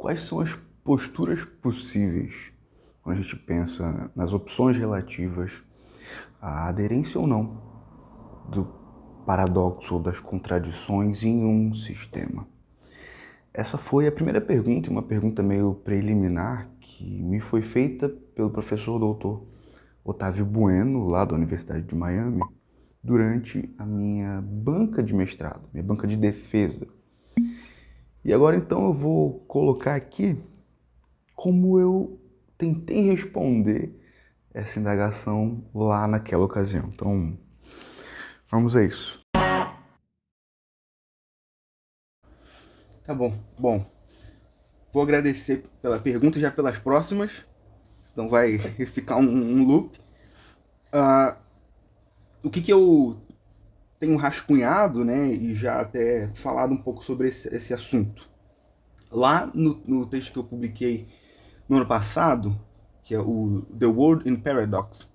Quais são as posturas possíveis quando a gente pensa nas opções relativas à aderência ou não do paradoxo ou das contradições em um sistema? Essa foi a primeira pergunta, e uma pergunta meio preliminar que me foi feita pelo professor doutor Otávio Bueno, lá da Universidade de Miami, durante a minha banca de mestrado, minha banca de defesa. E agora então eu vou colocar aqui como eu tentei responder essa indagação lá naquela ocasião. Então, vamos a isso. Tá bom. Bom, vou agradecer pela pergunta e já pelas próximas. Então vai ficar um loop. O que eu tenho rascunhado, né, e já até falado um pouco sobre esse assunto. Lá no texto que eu publiquei no ano passado, que é o The World in Paradox,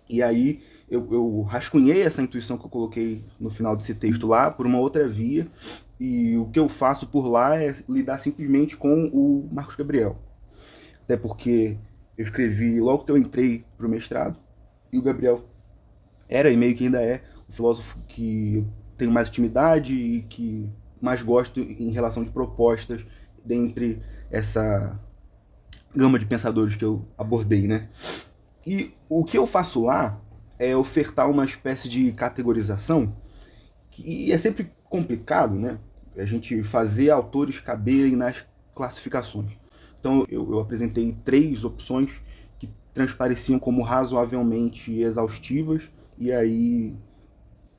e aí eu rascunhei essa intuição que eu coloquei no final desse texto lá por uma outra via, e o que eu faço por lá é lidar simplesmente com o Marcos Gabriel. Até porque eu escrevi logo que eu entrei pro mestrado, e o Gabriel era e meio que ainda é o filósofo que eu tenho mais intimidade e que mais gosto em relação de propostas dentre essa gama de pensadores que eu abordei, né? E o que eu faço lá é ofertar uma espécie de categorização que é sempre complicado, né? A gente fazer autores caberem nas classificações. Então eu apresentei 3 opções que transpareciam como razoavelmente exaustivas, e aí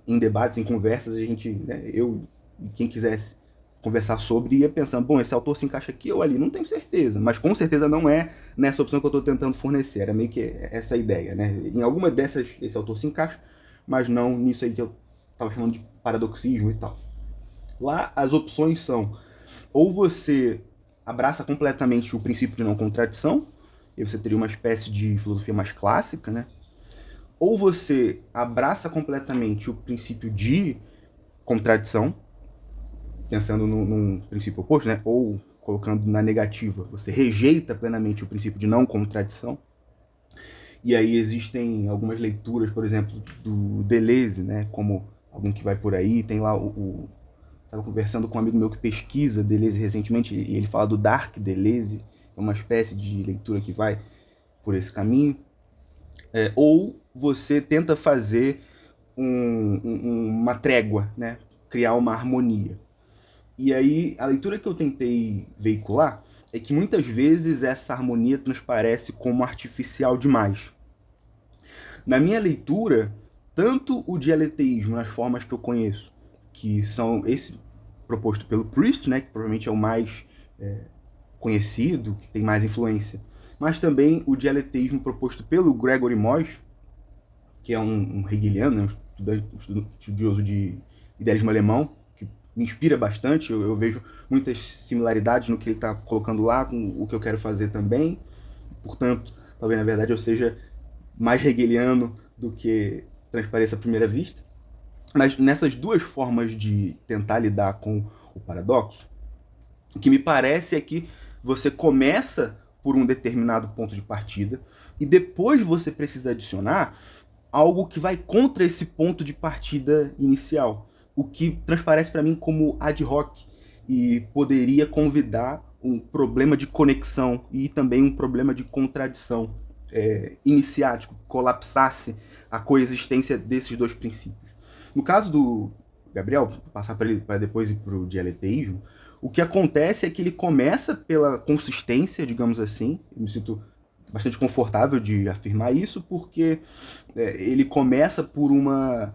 em debates, em conversas, a gente, né, eu e quem quisesse conversar sobre ia pensando, bom, esse autor se encaixa aqui ou ali, não tenho certeza, mas com certeza não é nessa opção que eu estou tentando fornecer, era meio que essa ideia, né? Em alguma dessas esse autor se encaixa, mas não nisso aí que eu estava chamando de paradoxismo e tal. Lá as opções são, ou você abraça completamente o princípio de não contradição, e você teria uma espécie de filosofia mais clássica, né? Ou você abraça completamente o princípio de contradição, pensando num princípio oposto, né? Ou colocando na negativa, você rejeita plenamente o princípio de não contradição. E aí existem algumas leituras, por exemplo, do Deleuze, né? Como alguém que vai por aí, tem lá estava conversando com um amigo meu que pesquisa Deleuze recentemente, e ele fala do Dark Deleuze, é uma espécie de leitura que vai por esse caminho. Ou você tenta fazer uma trégua, né? Criar uma harmonia. E aí, a leitura que eu tentei veicular é que muitas vezes essa harmonia transparece como artificial demais. Na minha leitura, tanto o dialeteísmo, nas formas que eu conheço, que são esse proposto pelo Proust, né, que provavelmente é o mais conhecido, que tem mais influência, mas também o dialeteísmo proposto pelo Gregory Moyse, que é um hegeliano, né, um estudioso de idealismo alemão, que me inspira bastante, eu vejo muitas similaridades no que ele está colocando lá com o que eu quero fazer também, portanto, talvez na verdade eu seja mais hegeliano do que transpareça à primeira vista. Mas nessas duas formas de tentar lidar com o paradoxo, o que me parece é que você começa por um determinado ponto de partida e depois você precisa adicionar algo que vai contra esse ponto de partida inicial, o que transparece para mim como ad hoc e poderia convidar um problema de conexão e também um problema de contradição iniciático, colapsasse a coexistência desses dois princípios. No caso do Gabriel, passar para depois ir para o dialeteísmo, o que acontece é que ele começa pela consistência, digamos assim, eu me sinto bastante confortável de afirmar isso, porque ele começa por uma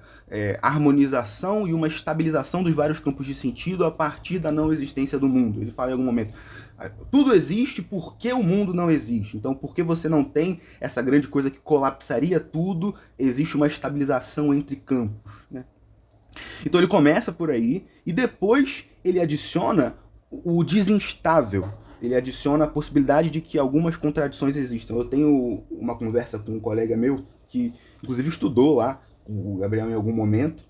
harmonização e uma estabilização dos vários campos de sentido a partir da não existência do mundo. Ele fala em algum momento, tudo existe porque o mundo não existe. Então, porque você não tem essa grande coisa que colapsaria tudo, existe uma estabilização entre campos, né? Então ele começa por aí e depois ele adiciona o desinstável. Ele adiciona a possibilidade de que algumas contradições existam. Eu tenho uma conversa com um colega meu que, inclusive, estudou lá o Gabriel em algum momento,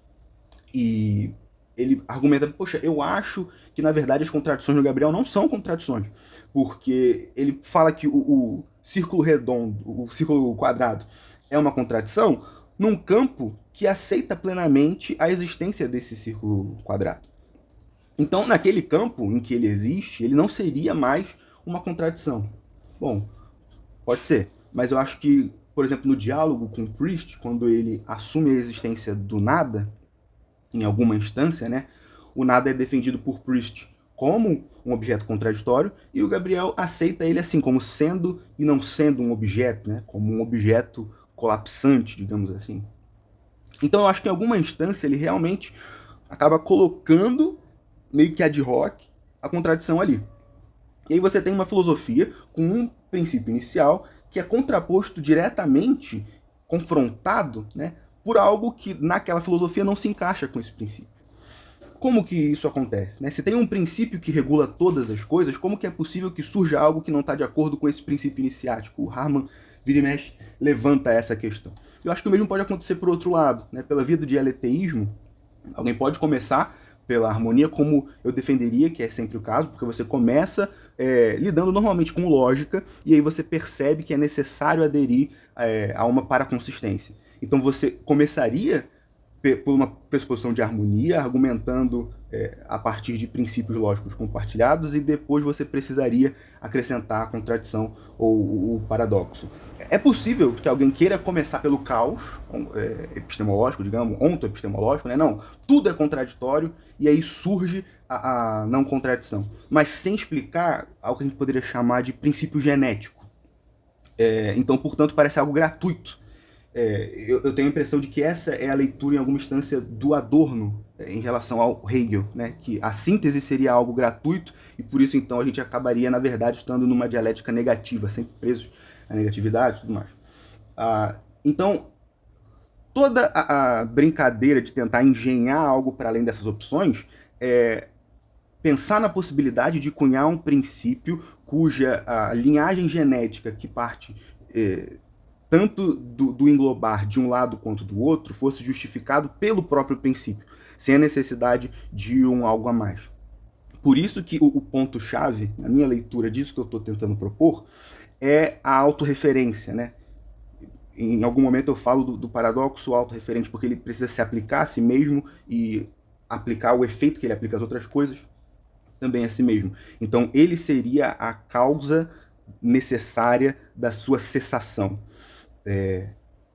e ele argumenta, poxa, eu acho que na verdade as contradições do Gabriel não são contradições, porque ele fala que o círculo redondo, o círculo quadrado é uma contradição num campo que aceita plenamente a existência desse círculo quadrado. Então, naquele campo em que ele existe, ele não seria mais uma contradição. Bom, pode ser, mas eu acho que, por exemplo, no diálogo com Priest, quando ele assume a existência do nada, em alguma instância, né, o nada é defendido por Priest como um objeto contraditório e o Gabriel aceita ele assim, como sendo e não sendo um objeto, né, como um objeto colapsante, digamos assim. Então eu acho que em alguma instância ele realmente acaba colocando, meio que ad hoc, a contradição ali. E aí você tem uma filosofia com um princípio inicial que é contraposto diretamente, confrontado, né, por algo que naquela filosofia não se encaixa com esse princípio. Como que isso acontece? Né? Se tem um princípio que regula todas as coisas, como que é possível que surja algo que não está de acordo com esse princípio iniciático? O Harman, vira e mexe, levanta essa questão. Eu acho que o mesmo pode acontecer por outro lado. Né? Pela via do dialeteísmo, alguém pode começar pela harmonia, como eu defenderia, que é sempre o caso, porque você começa lidando normalmente com lógica, e aí você percebe que é necessário aderir a uma paraconsistência. Então você começaria por uma pressuposição de harmonia, argumentando a partir de princípios lógicos compartilhados, e depois você precisaria acrescentar a contradição ou o paradoxo. É possível que alguém queira começar pelo caos epistemológico, digamos, ontoepistemológico, né? Não, tudo é contraditório, e aí surge a não contradição, mas sem explicar algo que a gente poderia chamar de princípio genético. Então, portanto, parece algo gratuito. Eu tenho a impressão de que essa é a leitura, em alguma instância, do Adorno em relação ao Hegel, né? Que a síntese seria algo gratuito e por isso, então, a gente acabaria, na verdade, estando numa dialética negativa, sempre presos à negatividade e tudo mais. Então, toda a brincadeira de tentar engenhar algo para além dessas opções é pensar na possibilidade de cunhar um princípio cuja a linhagem genética que parte tanto do englobar de um lado quanto do outro fosse justificado pelo próprio princípio, sem a necessidade de um algo a mais. Por isso que o ponto-chave, na minha leitura disso que eu estou tentando propor, é a autorreferência, né? Em algum momento eu falo do paradoxo autorreferente, porque ele precisa se aplicar a si mesmo e aplicar o efeito que ele aplica às outras coisas também a si mesmo. Então ele seria a causa necessária da sua cessação.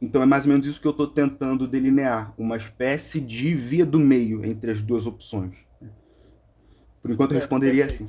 Então é mais ou menos isso que eu estou tentando delinear, uma espécie de via do meio entre as duas opções. Por enquanto eu responderia assim.